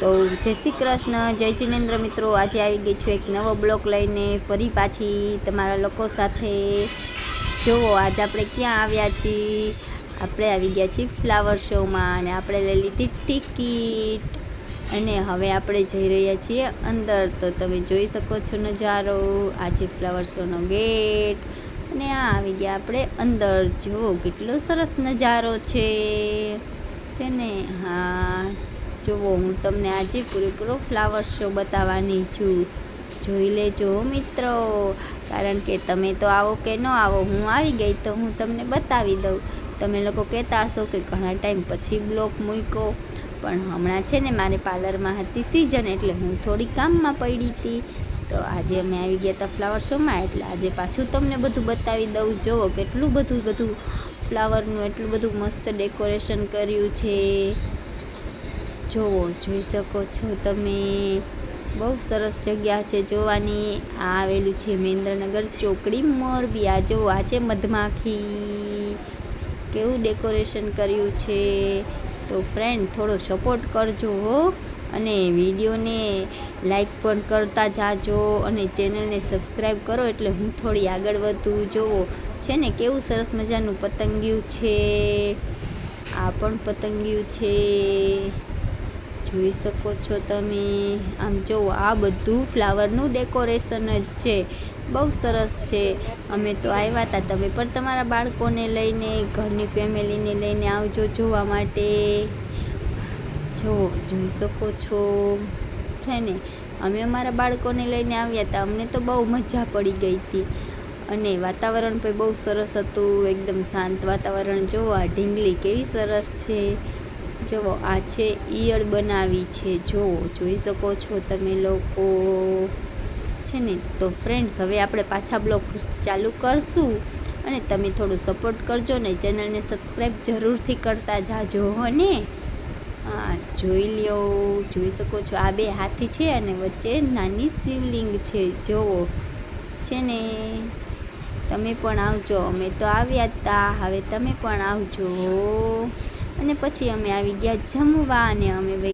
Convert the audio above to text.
તો જય શ્રી કૃષ્ણ, જય જિનેન્દ્ર મિત્રો। આજે આવી ગઈ છું એક નવો બ્લોગ લઈને ફરી પાછી તમારા લોકો સાથે। જુઓ આજ આપણે ક્યાં આવ્યા છીએ। આપણે આવી ગયા છીએ ફ્લાવર શોમાં અને આપણે લઈ લીધી ટિકિટ અને હવે આપણે જઈ રહ્યા છીએ અંદર। તો તમે જોઈ શકો છો નજારો, આજે ફ્લાવર શોનો ગેટ અને આ આવી ગયા આપણે અંદર। જુઓ કેટલો સરસ નજારો છે ને। હા જુઓ, હું તમને આજે પૂરેપૂરો ફ્લાવર શો બતાવવાની છું, જોઈ લેજો મિત્રો। કારણ કે તમે તો આવો કે ન આવો, હું આવી ગઈ તો હું તમને બતાવી દઉં। તમે લોકો કહેતા હશો કે ઘણા ટાઈમ પછી બ્લોગ મૂક્યો, પણ હમણાં છે ને મારે પાર્લરમાં હતી સિઝન, એટલે હું થોડી કામમાં પડી હતી। તો આજે અમે આવી ગયા હતા ફ્લાવર શોમાં, એટલે આજે પાછું તમને બધું બતાવી દઉં। જુઓ કેટલું બધું ફ્લાવરનું એટલું બધું મસ્ત ડેકોરેશન કર્યું છે। જુઓ, જોઈ શકો છો તમે, બહુ સરસ જગ્યા છે જોવાની। આ આવેલું છે મહેન્દ્રનગર ચોકડી મોરબી। આ જુઓ, આ છે મધમાખી, કેવું ડેકોરેશન કર્યું છે। તો ફ્રેન્ડ થોડો સપોર્ટ કરજો હો, અને વિડીયોને લાઈક પણ કરતા જાજો અને ચેનલને સબસ્ક્રાઈબ કરો, એટલે હું થોડી આગળ વધું। જુઓ છે ને કેવું સરસ મજાનું પતંગિયું છે, આ પણ પતંગિયું છે, જોઈ શકો છો તમે। આમ જુઓ, આ બધું ફ્લાવરનું ડેકોરેશન જ છે, બહુ સરસ છે। અમે તો આવ્યા હતા, તમે પણ તમારા બાળકોને લઈને, ઘરની ફેમિલીને લઈને આવજો જોવા માટે। જુઓ, જોઈ શકો છો છે ને, અમે અમારા બાળકોને લઈને આવ્યા હતા, અમને તો બહુ મજા પડી ગઈ હતી। અને વાતાવરણ પણ બહુ સરસ હતું, એકદમ શાંત વાતાવરણ। જુઓ આ ઢીંગલી કેવી સરસ છે। જુઓ આ છે ઈયળ બનાવી છે, જુઓ જોઈ શકો છો તમે લોકો છે ને। તો ફ્રેન્ડ્સ હવે આપણે પાછા બ્લોગ ચાલુ કરશું, અને તમે થોડું સપોર્ટ કરજો ને ચેનલને સબસ્ક્રાઈબ જરૂરથી કરતા જાજો હો ને। હા જોઈ લ્યો, જોઈ શકો છો આ બે હાથી છે અને વચ્ચે નાની શિવલિંગ છે। જુઓ છે ને, તમે પણ આવજો, અમે તો આવ્યા હતા, હવે તમે પણ આવજો। અને પછી અમે આવી ગયા જમવા, અને અમે